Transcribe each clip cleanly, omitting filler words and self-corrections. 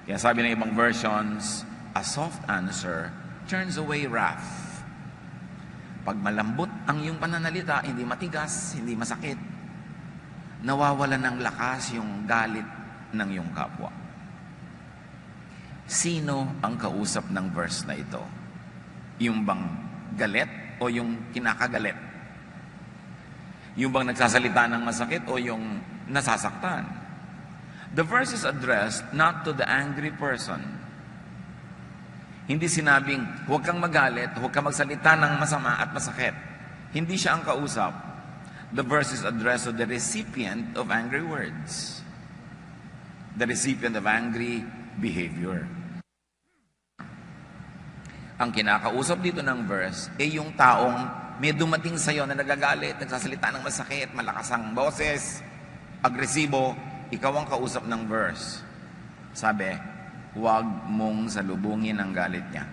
Kaya sabi ng ibang versions, a soft answer turns away wrath. Pag malambot ang iyong pananalita, hindi matigas, hindi masakit, nawawala ng lakas yung galit ng iyong kapwa. Sino ang kausap ng verse na ito? Yung bang galit o yung kinakagalit? Yung bang nagsasalita ng masakit o yung nasasaktan? The verse is addressed not to the angry person. Hindi sinabing, huwag kang magalit, huwag kang magsalita ng masama at masakit. Hindi siya ang kausap. The verse is addressed to the recipient of angry words. The recipient of angry behavior. Ang kinakausap dito ng verse ay yung taong may dumating sa'yo na nagagalit, nagsasalita ng masakit, malakas ang boses, agresibo, ikaw ang kausap ng verse. Sabi, huwag mong salubungin ang galit niya.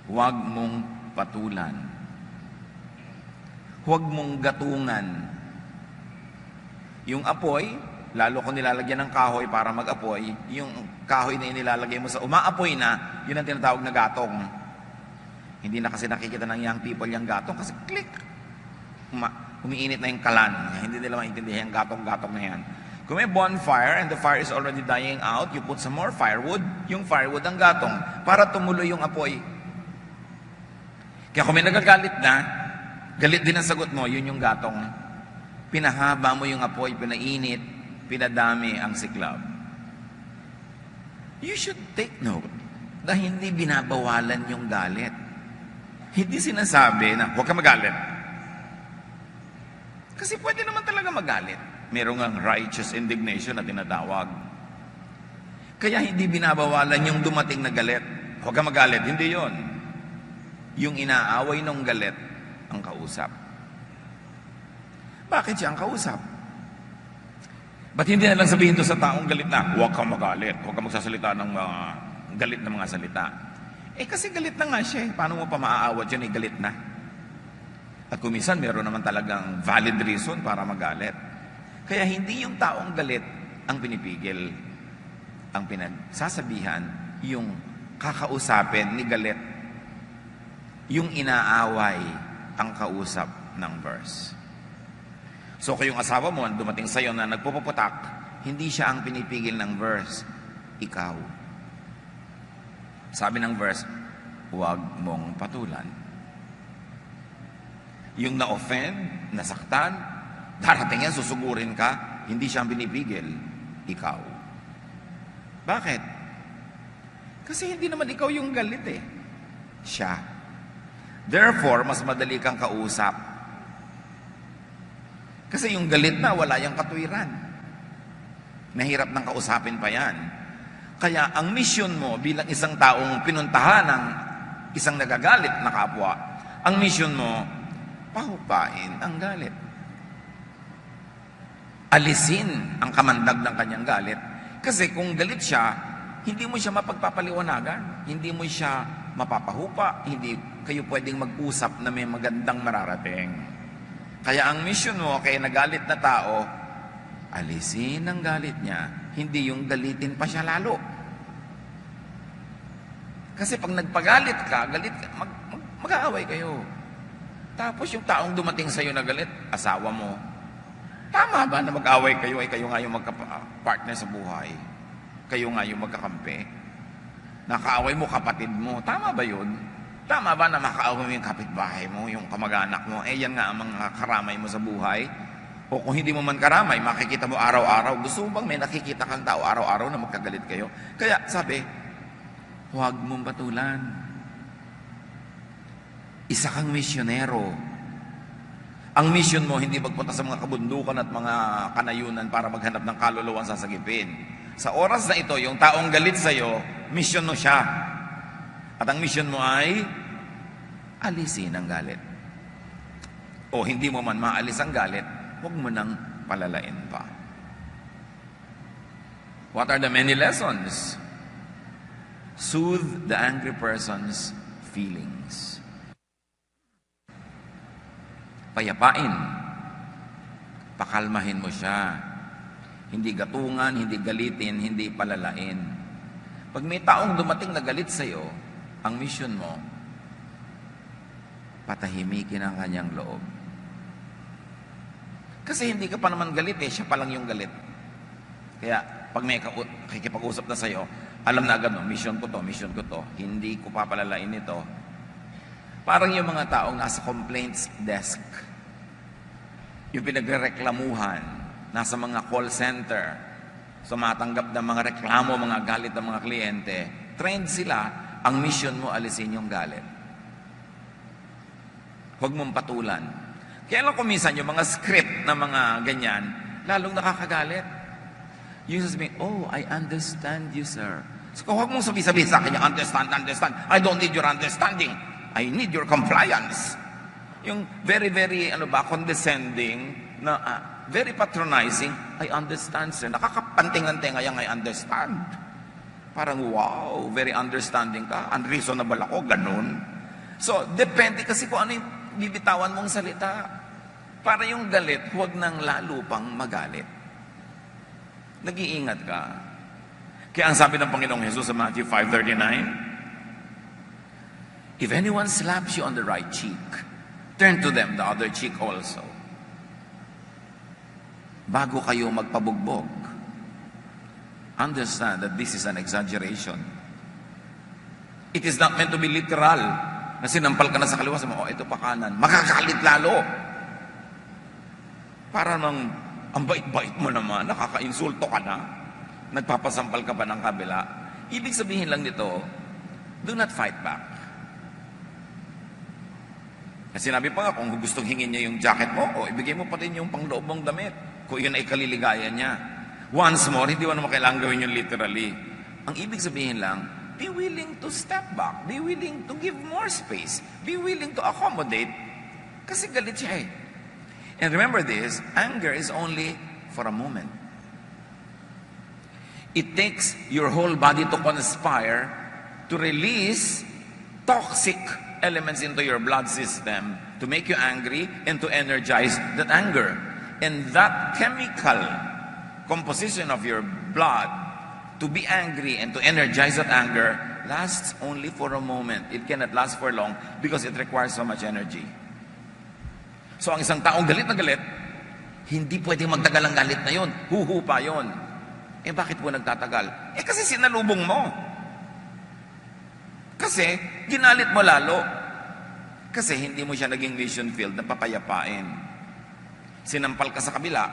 Huwag mong patulan. Huwag mong gatungan. Yung apoy, lalo kung nilalagyan ng kahoy para mag-apoy, yung kahoy na inilalagay mo sa umaapoy na, yun ang tinatawag na gatong. Hindi na kasi nakikita ng young people yung gatong kasi click! Umiinit na yung kalan. Hindi nila maintindihan yung gatong-gatong na yan. Kung may bonfire and the fire is already dying out, you put some more firewood. Yung firewood ang gatong para tumuloy yung apoy. Kaya kung may nagagalit na, galit din ang sagot mo, yun yung gatong. Pinahaba mo yung apoy, pinainit, pinadami ang siklab. You should take note na hindi binabawalan yung galit. Hindi sinasabi na huwag ka magalit. Kasi pwede naman talaga magalit. Merong ang righteous indignation na tinatawag. Kaya hindi binabawalan yung dumating na galit. Huwag ka magalit. Hindi yon. Yung inaaway ng galit ang kausap. Bakit siya ang kausap? Ba't hindi na lang sabihin to sa taong galit na, huwag kang magalit, huwag kang magsasalita ng mga galit na mga salita. Kasi galit na nga siya. Paano mo pa maaawat yun? Galit na. At kung minsan, meron naman talagang valid reason para magalit. Kaya hindi yung taong galit ang pinipigil. Ang pinagsasabihan, yung kakausapin ni galit. Yung inaaway ang kausap ng verse. So kayong asawa mo, dumating sa'yo na nagpupuputak, hindi siya ang pinipigil ng verse, ikaw. Sabi ng verse, huwag mong patulan. Yung na-offend, nasaktan, darating yan, susugurin ka, hindi siya ang pinipigil, ikaw. Bakit? Kasi hindi naman ikaw yung galit siya. Therefore, mas madali kang kausap. Kasi yung galit na, wala yung katwiran. Mahirap nang kausapin pa yan. Kaya ang mission mo bilang isang taong pinuntahan ng isang nagagalit na kapwa, ang mission mo, pahupain ang galit. Alisin ang kamandag ng kanyang galit. Kasi kung galit siya, hindi mo siya mapagpapaliwanagan. Hindi mo siya mapapahupa. Hindi kayo pwedeng mag-usap na may magandang mararating. Kaya ang mission mo kay nagalit na tao, alisin ang galit niya. Hindi yung galitin pa siya lalo. Kasi pag nagpagalit ka, galit ka, mag-aaway kayo. Tapos yung taong dumating sa'yo na galit, asawa mo. Tama ba na mag-away kayo ay kayo nga yung magka-partner sa buhay? Kayo nga yung magkakampi? Nakaaway mo kapatid mo. Tama ba yun? Tama ba na makaaway mo yung kapitbahay mo, yung kamag-anak mo? Yan nga ang mga karamay mo sa buhay. O kung hindi mo man karamay, makikita mo araw-araw. Gusto mo bang may nakikita kang tao araw-araw na magkagalit kayo? Kaya sabi, huwag mong patulan. Isa kang misyonero. Ang mission mo, hindi magpunta sa mga kabundukan at mga kanayunan para maghanap ng kaluluwang sasagipin. Sa oras na ito, yung taong galit sa'yo, mission mo siya. At ang mission mo ay alisin ang galit. O hindi mo man maalis ang galit, huwag mo nang palalain pa. What are the many lessons? Soothe the angry person's feelings. Payapain. Pakalmahin mo siya. Hindi gatungan, hindi galitin, hindi palalain. Pag may taong dumating na galit sa'yo, ang mission mo, patahimikin ang kanyang loob. Kasi hindi ka pa naman galit eh, siya pa lang yung galit. Kaya pag may kikipag-usap na sa'yo, alam na agad, no, mission ko to, hindi ko papalalain ito. Parang yung mga taong nasa complaints desk, yung pinagrereklamuhan, nasa mga call center, sumatanggap ng mga reklamo, mga galit ng mga kliyente, trained sila, ang mission mo, alisin yung galit. Huwag mong patulan. Kaya lang kuminsan yung mga script na mga ganyan, lalong nakakagalit. Yung sasabihin, oh, I understand you, sir. So huwag mong sabi-sabi sa akin, understand. I don't need your understanding. I need your compliance. Yung very, very, condescending, na very patronizing, I understand, sir. Nakakapanting ng tenga yung I understand. Parang, wow, very understanding ka. Unreasonable ako, ganun. So, depende kasi kung ano yung bibitawan mong salita. Para yung galit, huwag nang lalo pang magalit. Nag-iingat ka. Kaya ang sabi ng Panginoong Jesus sa Matthew 5:39, if anyone slaps you on the right cheek, turn to them the other cheek also. Bago kayo magpabugbog, understand that this is an exaggeration. It is not meant to be literal. Na sinampal ka na sa kaliwa, sabi mo, ito pa kanan. Makakalit lalo. Para nang, ang bait-bait mo naman, nakaka-insulto ka na. Nagpapasampal ka pa ng kabila. Ibig sabihin lang nito, do not fight back. Kasi sinabi pa nga, kung gustong hingin niya yung jacket mo, o ibigay mo pa rin yung pangloob mong damit. Kung yun ay kaliligaya niya. Once more, hindi mo naman kailangan gawin yun literally. Ang ibig sabihin lang, be willing to step back. Be willing to give more space. Be willing to accommodate. Kasi galit siya eh. And remember this, anger is only for a moment. It takes your whole body to conspire to release toxic elements into your blood system to make you angry and to energize that anger. And that chemical composition of your blood to be angry and to energize that anger lasts only for a moment. It cannot last for long because it requires so much energy. So ang isang taong galit na galit, hindi pwedeng magtagal ang galit na yon. Huhupa yon. Eh bakit po nagtatagal? Eh kasi sinalubong mo. Kasi ginalit mo lalo. Kasi hindi mo siya naging mission field na papayapain. Sinampal ka sa kabila,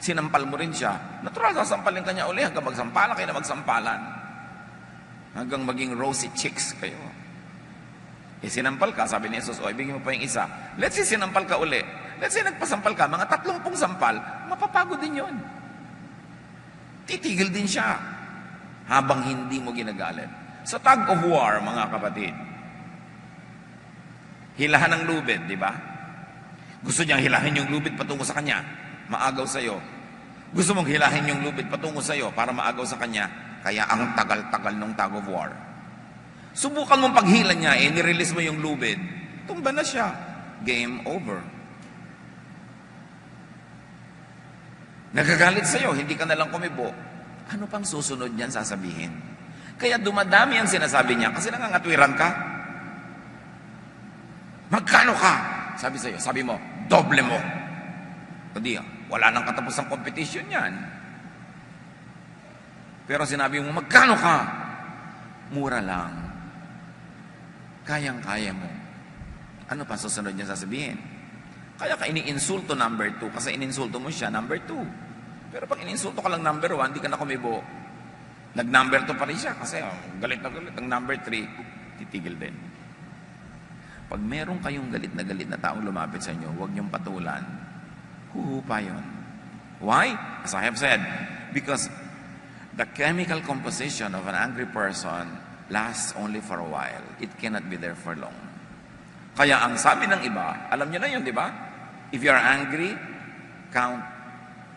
sinampal mo rin siya. Natural, sasampalin ka niya uli hanggang magsampalan kayo na magsampalan. Hanggang maging rosy cheeks kayo. Eh, sinampal ka, sabi ni Jesus, o, ibigay mo pa yung isa. Let's say, sinampal ka uli. Let's say, nagpasampal ka, mga 30 sampal, mapapagod din yun. Titigil din siya. Habang hindi mo ginagalit. Sa tug of war, mga kapatid, hilahan ng lubid, di ba? Gusto niyang hilahin yung lubid patungo sa kanya. Maagaw sa'yo. Gusto mong hilahin yung lubid patungo sa'yo para maagaw sa kanya. Kaya ang tagal-tagal ng tug of war. Subukan mong paghila niya, nirelease mo yung lubid. Tumba na siya. Game over. Nagagalit sa'yo, hindi ka nalang kumibo. Ano pang susunod niyan sasabihin? Kaya dumadami ang sinasabi niya kasi nangangatwiran ka. Magkano ka? Sabi sa'yo, sabi mo, doble mo. Hindi, wala nang katapos ang competition yan. Pero sinabi mo, magkano ka? Mura lang. Kayang-kaya mo. Ano pa susunod niya sasabihin? Kaya ka iniinsulto number 2 kasi ininsulto mo siya number 2. Pero pag ininsulto ka lang number 1, hindi ka na kumibo. Nag-number 2 pa rin siya kasi galit na galit. Ang number 3, titigil din. Pag meron kayong galit na taong lumapit sa inyo, huwag niyong patulan. Huhupa yun. Why? As I have said, because the chemical composition of an angry person lasts only for a while. It cannot be there for long. Kaya ang sabi ng iba, alam niyo na yun, di ba? If you are angry, count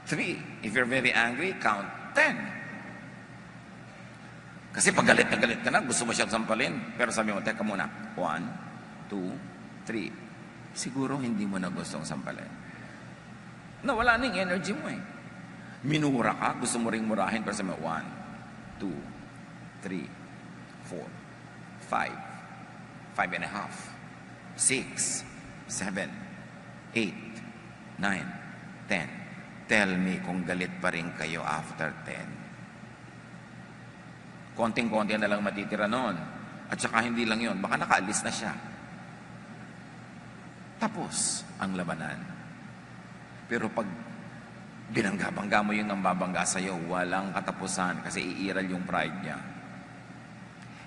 3. If you're very angry, count 10. Kasi pag galit ka na, gusto mo siyang sampalin. Pero sabi mo, teka muna, 1, 2, 3. Siguro hindi mo na gustong sampalin. Nawala na yung energy mo eh. Minura ka, gusto mo ring murahin, pero sabi mo, 1, 2, 3, 4, 5, 5.5, 6, 7, 8, 9, 10. Tell me kung galit pa rin kayo after 10. Konting-konti na lang matitira noon. At saka hindi lang yon, baka nakaalis na siya. Tapos ang labanan. Pero pag binangga-bangga mo yung nambabangga sa'yo, walang katapusan kasi iiral yung pride niya.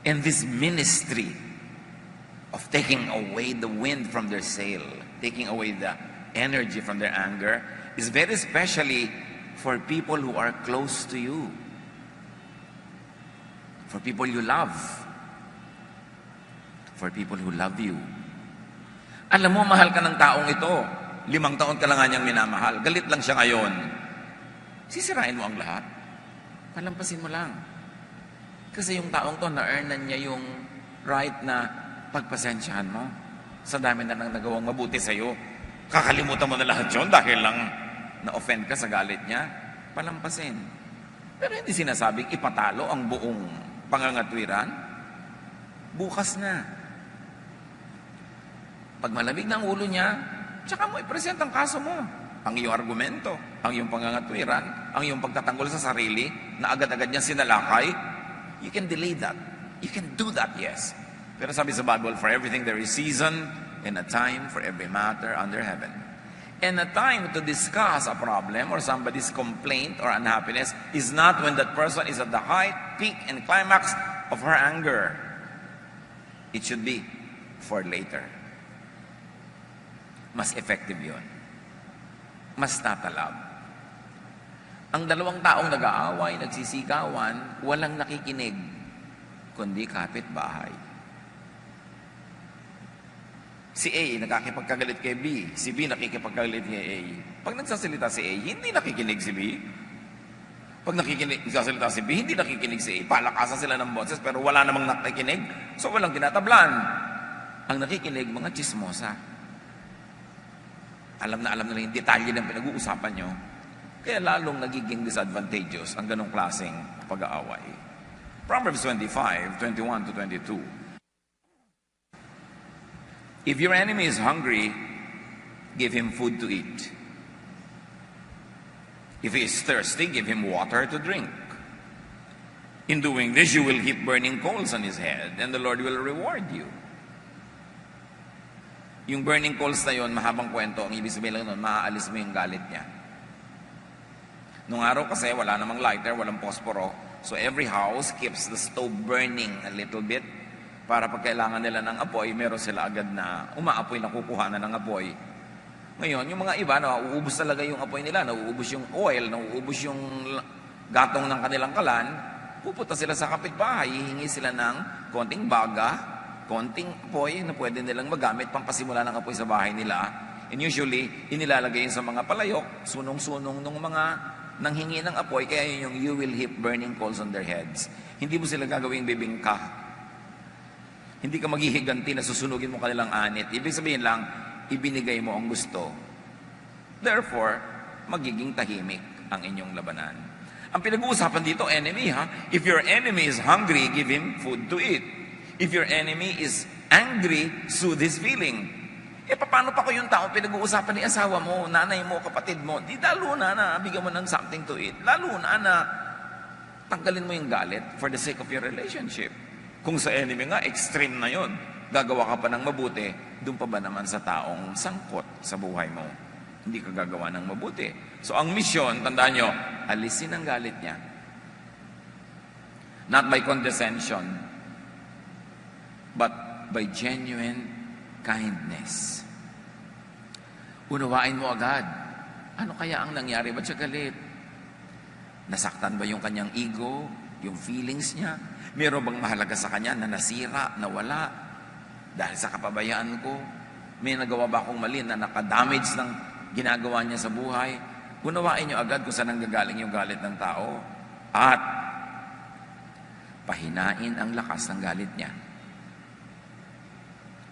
And this ministry of taking away the wind from their sail, taking away the energy from their anger, is very especially for people who are close to you. For people you love. For people who love you. Alam mo, mahal ka ng taong ito. 5 taon ka lang nga niyang minamahal. Galit lang siya ngayon. Sisirain mo ang lahat. Palampasin mo lang. Kasi yung taong to, na-earnan niya yung right na pagpasensyahan mo. Sa dami na nang nagawang mabuti sa'yo. Kakalimutan mo na lahat yun dahil lang na-offend ka sa galit niya. Palampasin. Pero hindi sinasabing ipatalo ang buong pangangatwiran. Bukas na. Pag malamig ng ulo niya, tsaka mo i-present ang kaso mo. Ang iyong argumento, ang iyong pangangatwiran, ang iyong pagtatanggol sa sarili, na agad-agad niya sinalakay, you can delay that. You can do that, yes. Pero sabi sa Bible, for everything there is season and a time for every matter under heaven. And a time to discuss a problem or somebody's complaint or unhappiness is not when that person is at the height, peak, and climax of her anger. It should be for later. Mas effective yun. Mas tatalab. Ang dalawang taong nag-aaway, nagsisigawan, walang nakikinig, kundi kapitbahay. Si A nakikipagkagalit kay B, si B nakikipagkagalit kay A. Pag nagsasalita si A, hindi nakikinig si B. Pag nagsasalita si B, hindi nakikinig si A. Palakasan sila ng boses, pero wala namang nakikinig, so walang tinatablan. Ang nakikinig, mga chismosa. Alam na nila yung detalye ng pinag-uusapan nyo. Kaya lalong nagiging disadvantageous ang ganong klaseng pag-aaway. Proverbs 25, 21 to 22. If your enemy is hungry, give him food to eat. If he is thirsty, give him water to drink. In doing this, you will heap burning coals on his head, and the Lord will reward you. Yung burning coals na yun, mahabang kwento, ang ibig sabihin lang nun, maaalis mo yung galit niya. Nung araw kasi, wala namang lighter, walang posporo. So every house keeps the stove burning a little bit para pag kailangan nila ng apoy, meron sila agad na umaapoy, nakukuha na ng apoy. Ngayon, yung mga iba, nauubos talaga yung apoy nila, nauubos yung oil, nauubos yung gatong ng kanilang kalan, pupunta sila sa kapitbahay, hihingi sila ng konting baga, konting apoy na pwede nilang magamit pampasimula ng apoy sa bahay nila. And usually, inilalagay yun sa mga palayok, sunong-sunong ng mga nanghingi ng apoy, kaya yun yung you will heap burning coals on their heads. Hindi mo sila gagawing bibingka. Hindi ka maghihiganti na susunugin mo kanilang anit. Ibig sabihin lang, ibinigay mo ang gusto. Therefore, magiging tahimik ang inyong labanan. Ang pinag-uusapan dito, enemy ha. If your enemy is hungry, give him food to eat. If your enemy is angry, soothe his feeling. Paano pa ko yung tao pinag-uusapan ni asawa mo, nanay mo, kapatid mo? Di lalo na bigyan mo ng something to eat. Lalo na tanggalin mo yung galit for the sake of your relationship. Kung sa enemy nga, extreme na yon. Gagawa ka pa ng mabuti, doon pa ba naman sa taong sangkot sa buhay mo? Hindi ka gagawa ng mabuti. So ang misyon, tandaan nyo, alisin ang galit niya. Not by condescension, but by genuine kindness. Unawain mo agad. Ano kaya ang nangyari? Ba't siya galit? Nasaktan ba yung kanyang ego? Yung feelings niya? Meron bang mahalaga sa kanya na nasira, nawala? Dahil sa kapabayaan ko? May nagawa ba akong mali na nakadamage ng ginagawa niya sa buhay? Unawain niyo agad kung saan nanggagaling yung galit ng tao. At pahinain ang lakas ng galit niya.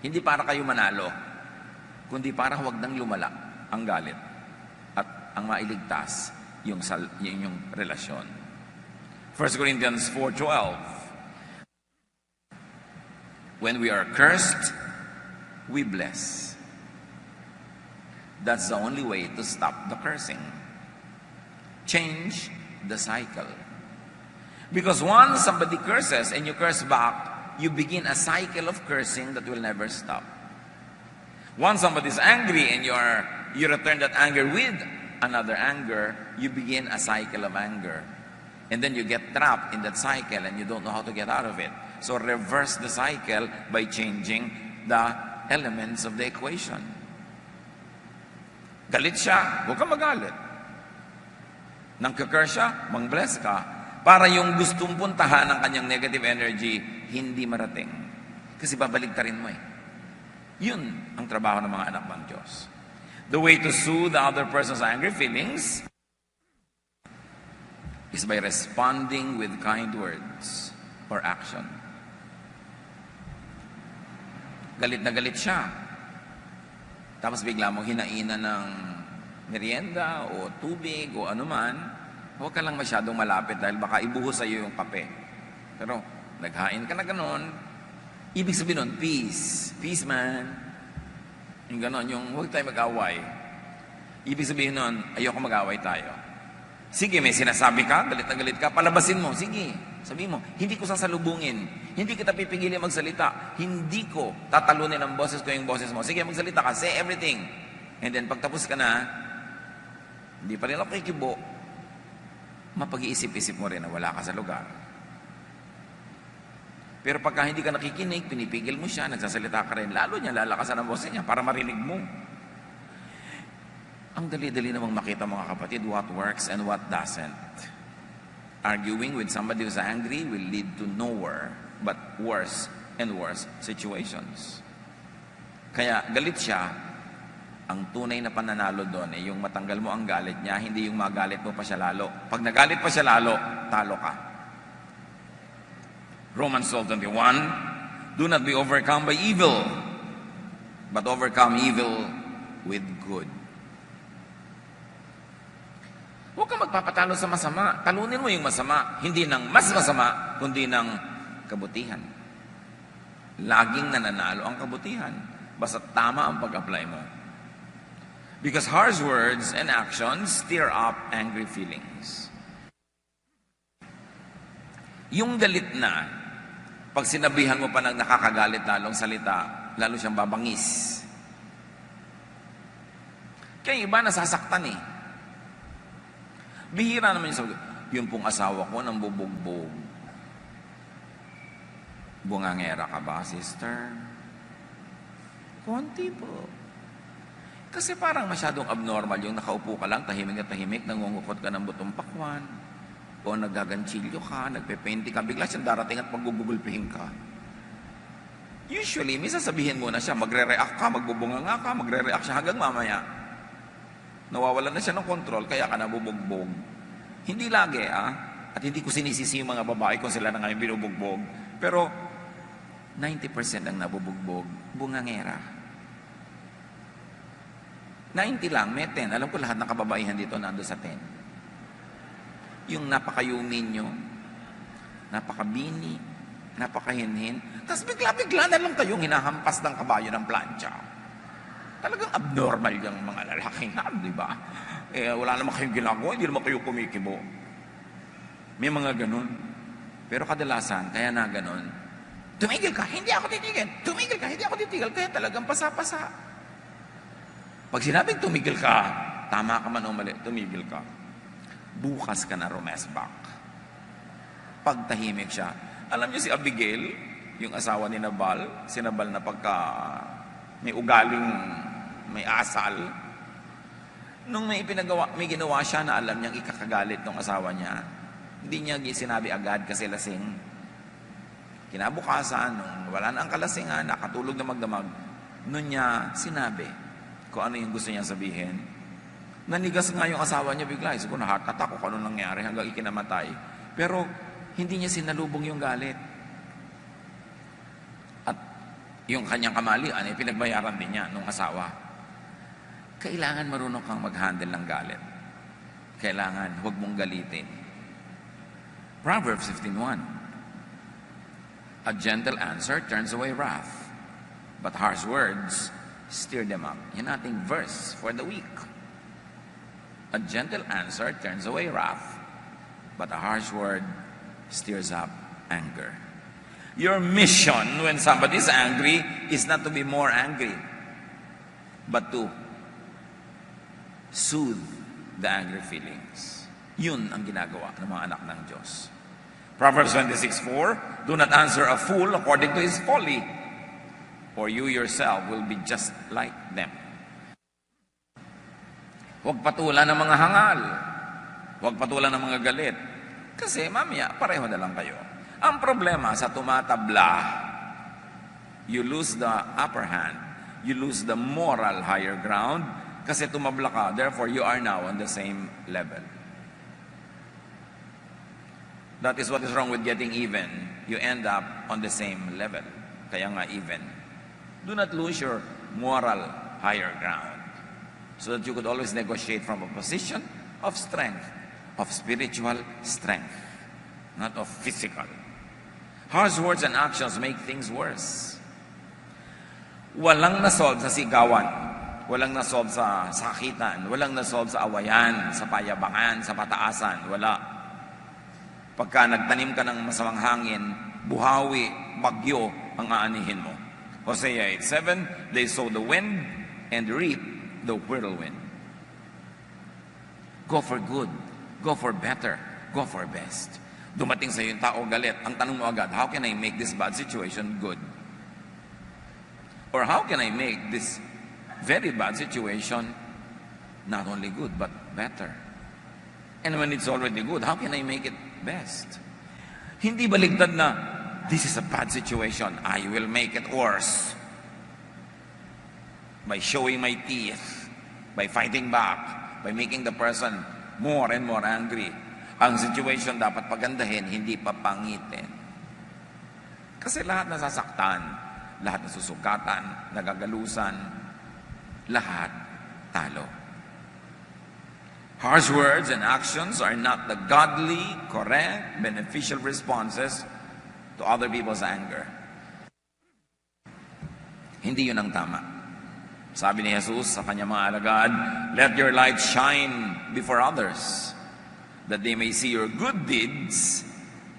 Hindi para kayo manalo, kundi para huwag nang lumala ang galit at ang mailigtas yung relasyon. 1 Corinthians 4:12. When we are cursed, we bless. That's the only way to stop the cursing. Change the cycle. Because once somebody curses and you curse back, you begin a cycle of cursing that will never stop. Once somebody is angry and you return that anger with another anger, you begin a cycle of anger. And then you get trapped in that cycle and you don't know how to get out of it. So reverse the cycle by changing the elements of the equation. Galit siya, huwag kang magalit. Nang curse siya, mang-bless ka. Para yung gustong puntahan ng kanyang negative energy, hindi marating. Kasi babaligtarin mo eh. Yun ang trabaho ng mga anak ng Diyos. The way to soothe the other person's angry feelings is by responding with kind words or action. Galit na galit siya. Tapos bigla mong hinainan ng merienda o tubig o anuman, huwag ka lang masyadong malapit dahil baka ibuhos sa'yo yung kape. Pero naghain ka na ganon, ibig sabihin nun, peace. Peace, man. Yung ganon, yung huwag tayo mag-away. Ibig sabihin nun, ayoko mag-away tayo. Sige, may sinasabi ka, galit na galit ka, palabasin mo, sige. Sabi mo, hindi ko sasalubungin. Hindi kita pipigilin magsalita. Hindi ko tatalunin ang boses ko yung boses mo. Sige, magsalita ka, say everything. And then, pagtapos ka na, hindi pa rin ako kikibo, mapag-iisip-isip mo rin na wala ka sa lugar. Pero pagka hindi ka nakikinig, pinipigil mo siya, nagsasalita ka rin, lalo niya lalakasan ang boses niya para marinig mo. Ang dali-dali namang makita mga kapatid what works and what doesn't. Arguing with somebody who's angry will lead to nowhere but worse and worse situations. Kaya galit siya, ang tunay na pananalo doon ay yung matanggal mo ang galit niya, hindi yung magalit mo pa siya lalo. Pag nagalit pa siya lalo, talo ka. Romans 12:21, do not be overcome by evil, but overcome evil with good. Huwag kang magpapatalo sa masama. Talunin mo yung masama. Hindi ng mas masama, kundi ng kabutihan. Laging nananalo ang kabutihan. Basta tama ang pag-apply mo. Because harsh words and actions stir up angry feelings. Yung galit na, pag sinabihan mo pa ng nakakagalit lalong salita, lalo siyang babangis. Kaya iba nasasaktan eh. Bihira naman yung sabi, yung pong asawa ko nang bubugbog. Bungangera ka ba, sister? Konti po. Kasi parang masyadong abnormal yung nakaupo ka lang, tahimik na tahimik, nangungukot ka ng butong pakwan, o nagaganchilyo ka, nagpe-painting ka, bigla siyang darating at paggugugulpihin ka. Usually, may sasabihin muna siya, magre-react ka, magbubunga nga ka, magre-react siya hanggang mamaya. Nawawalan na siya ng kontrol, kaya ka nabubugbog. Hindi lagi, At hindi ko sinisisi yung mga babae kung sila na ngayon binubugbog. Pero, 90% ang nabubugbog, bungangera. 90 lang, may 10. Alam ko lahat ng kababaihan dito nando sa 10. Yung napakayumin nyo, napakabini, napakahinhin, tapos bigla-bigla na lang kayong hinahampas ng kabayo ng plancha. Talagang abnormal yung mga lalaking yan, di ba? Wala naman kayong ginagawa, hindi naman kayo kumikibo. May mga ganun. Pero kadalasan, kaya na ganun, tumigil ka, hindi ako titigil. Tumigil ka, hindi ako titigil. Kaya talagang pasa-pasa. Pag sinabing tumigil ka, tama ka man o mali, tumigil ka. Bukas ka na rumesbak. Pag tahimik siya. Alam niyo si Abigail, yung asawa ni Nabal, si Nabal na pagka may ugaling, may asal, nung may ginawa siya na alam niyang ikakagalit ng asawa niya, hindi niya sinabi agad kasi lasing. Kinabukasan, nung wala na ang kalasingan, nakatulog na magdamag, nun niya sinabi kung ano yung gusto niya sabihin. Nanigas nga yung asawa niya bigla. Siguro na heart attack kung ano nangyari hanggang ikinamatay. Pero hindi niya sinalubong yung galit. At yung kanyang kamalian ay pinagbayaran din niya nung asawa. Kailangan marunong kang mag-handle ng galit. Kailangan, huwag mong galitin. Proverbs 15:1. A gentle answer turns away wrath, but harsh words stir them up. Yan ating verse for the week. A gentle answer turns away wrath, but a harsh word stirs up anger. Your mission when somebody is angry is not to be more angry, but to soothe the angry feelings. Yun ang ginagawa ng mga anak ng Diyos. Proverbs 26:4, do not answer a fool according to his folly, or you yourself will be just like them. Huwag patulan ng mga hangal. Huwag patulan ng mga galit. Kasi mamaya, pareho na lang kayo. Ang problema sa tumatabla, you lose the upper hand. You lose the moral higher ground kasi tumabla ka. Therefore, you are now on the same level. That is what is wrong with getting even. You end up on the same level. Kaya nga even. Do not lose your moral higher ground so that you could always negotiate from a position of strength, of spiritual strength, not of physical. Harsh words and actions make things worse. Walang nasolve sa sigawan. Walang nasolve sa sakitan. Walang nasolve sa awayan, sa payabangan, sa pataasan. Wala. Pagka nagtanim ka ng masamang hangin, buhawi, bagyo ang aanihin mo. Hosea 8:7, they sow the wind and reap the whirlwind. Go for good. Go for better. Go for best. Dumating sa iyo yung tao galit. Ang tanong mo agad, how can I make this bad situation good? Or how can I make this very bad situation not only good, but better? And when it's already good, how can I make it best? Hindi baligtad na, this is a bad situation, I will make it worse. By showing my teeth, by fighting back, by making the person more and more angry. Ang situation dapat pagandahin, hindi papangitin. Kasi lahat nasasaktan, lahat nasusugatan, nagagalusan, lahat talo. Harsh words and actions are not the godly, correct, beneficial responses to other people's anger. Hindi yun ang tama. Sabi ni Jesus sa kanyang mga alagad, let your light shine before others, that they may see your good deeds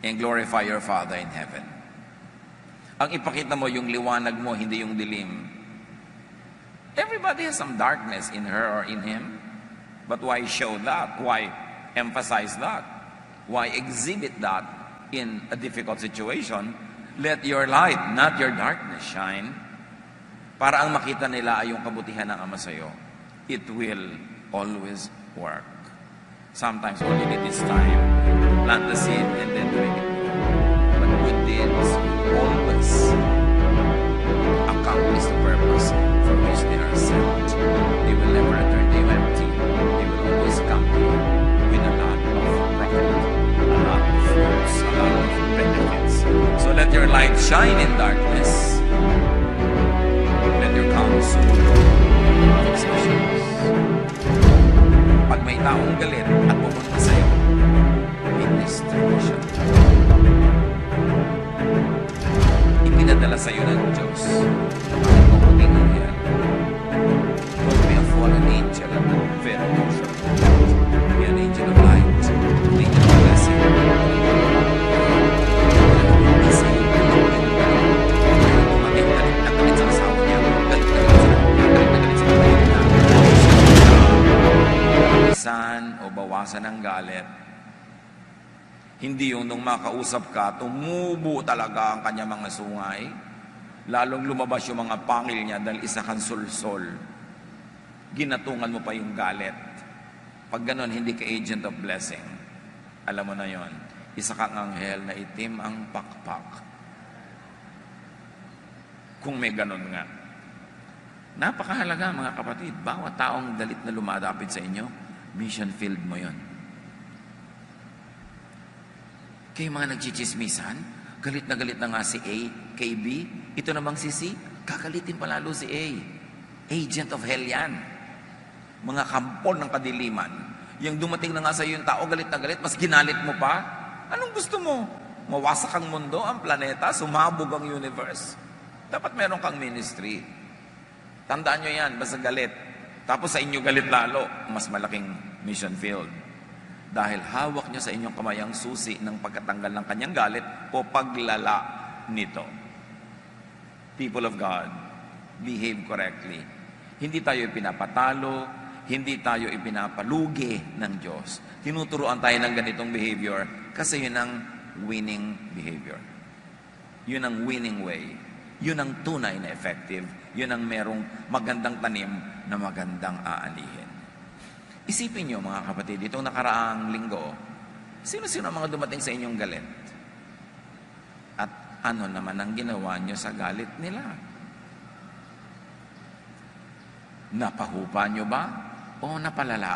and glorify your Father in heaven. Ang ipakita mo yung liwanag mo, hindi yung dilim. Everybody has some darkness in her or in him. But why show that? Why emphasize that? Why exhibit that in a difficult situation? Let your light, not your darkness, shine. Para ang makita nila ay yung kabutihan ng Ama sa iyo. It will always work. Sometimes all you need is time to plant the seed and then to make it grow. But good deeds always accomplish the purpose for which they are sent. They will never return to you empty. They will always come to you with a lot of profit, a lot of fruits, a lot of benefits. So let your light shine in darkness. Let your counsel fix issues. Pag may taong galit at pumunta sa'yo, ministration. Ipinadala sa'yo ng Diyos ang mabuting nangyari. Don't be a fallen angel at the very most of the world. Be an angel of light, an angel of blessing. Hindi sa'yo dumating galit na galit sa asawa niya, galit na galit sa pamilya niya, bilisan o bawasan ng galit. Hindi yung nung makausap ka, tumubo talaga ang kanya mga sungay, lalong lumabas yung mga pangil niya dahil isa kang sulsol. Ginatungan mo pa yung galit. Pag ganon, hindi ka agent of blessing. Alam mo na yon, isa kang anghel na itim ang pakpak. Kung may ganon nga. Napakahalaga mga kapatid, bawat taong dalit na lumadapit sa inyo, mission field mo yon. Kayo mga nagchichismisan, galit na nga si A, kay B, ito namang si C, kakalitin palalo si A. Agent of hell yan. Mga kampon ng kadiliman. Yung dumating na nga sa iyo yung tao, galit na galit, mas ginalit mo pa? Anong gusto mo? Mawasak ang mundo, ang planeta, sumabog ang universe? Dapat meron kang ministry. Tandaan nyo yan, basta galit. Tapos sa inyo galit lalo, mas malaking mission field. Dahil hawak nyo sa inyong kamay ang susi ng pagkatanggal ng kanyang galit o paglala nito. People of God, behave correctly. Hindi tayo ipinapatalo, hindi tayo ipinapalugi ng Diyos. Tinuturuan tayo ng ganitong behavior kasi yun ang winning behavior. Yun ang winning way. Yun ang tunay na effective. Yun ang merong magandang tanim na magandang aanihin. Isipin nyo mga kapatid, itong nakaraang linggo, sino-sino ang mga dumating sa inyong galit? At ano naman ang ginawa nyo sa galit nila? Napahupa nyo ba? O napalala?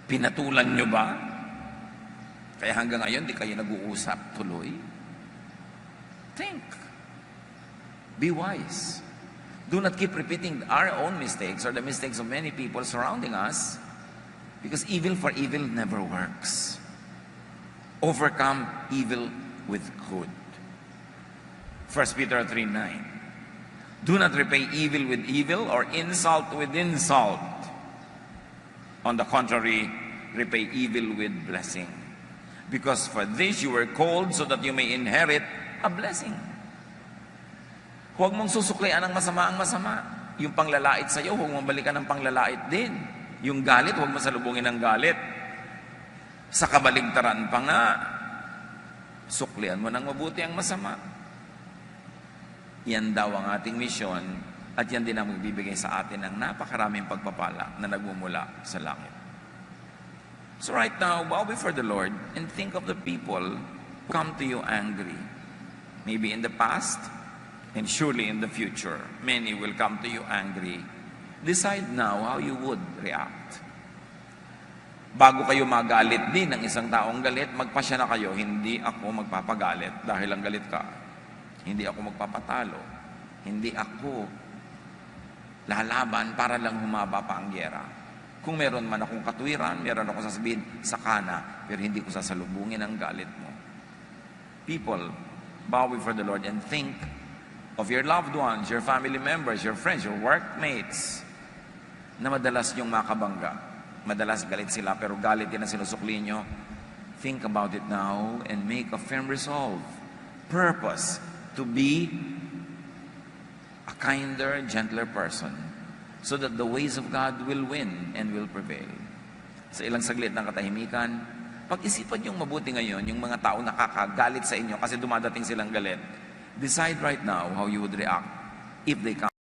Pinatulan nyo ba? Kaya hanggang ngayon, di kayo nag-uusap tuloy? Think. Be wise. Do not keep repeating our own mistakes or the mistakes of many people surrounding us, because evil for evil never works. Overcome evil with good. 1 Peter 3:9. Do not repay evil with evil or insult with insult. On the contrary, repay evil with blessing. Because for this you were called, so that you may inherit a blessing. Huwag mong susuklian ng masama ang masama. Yung panglalait sa iyo, huwag mong balikan ng panglalait din. Yung galit, huwag mo salubungin ng galit. Sa kabaligtaran pa nga, suklian mo ng mabuti ang masama. Yan daw ang ating misyon, at yan din ang magbibigay sa atin ng napakaraming pagpapala na nagmumula sa langit. So right now, bow before the Lord and think of the people who come to you angry. Maybe in the past, and surely in the future, many will come to you angry. Decide now how you would react. Bago kayo magalit din ng isang taong galit, magpasya na kayo, hindi ako magpapagalit dahil ang galit ka. Hindi ako magpapatalo. Hindi ako lalaban para lang humaba pa ang gyera. Kung meron man akong katwiran, meron akong sasabihin, sakana, pero hindi ko sasalubungin ang galit mo. People, bow before the Lord and think of your loved ones, your family members, your friends, your workmates, na madalas niyong makabangga. Madalas galit sila, pero galit din ang sinusukli niyo. Think about it now and make a firm resolve. Purpose to be a kinder, gentler person so that the ways of God will win and will prevail. Sa ilang saglit ng katahimikan, pag-isipan niyong mabuti ngayon yung mga tao nakakagalit sa inyo kasi dumadating silang galit. Decide right now how you would react if they come.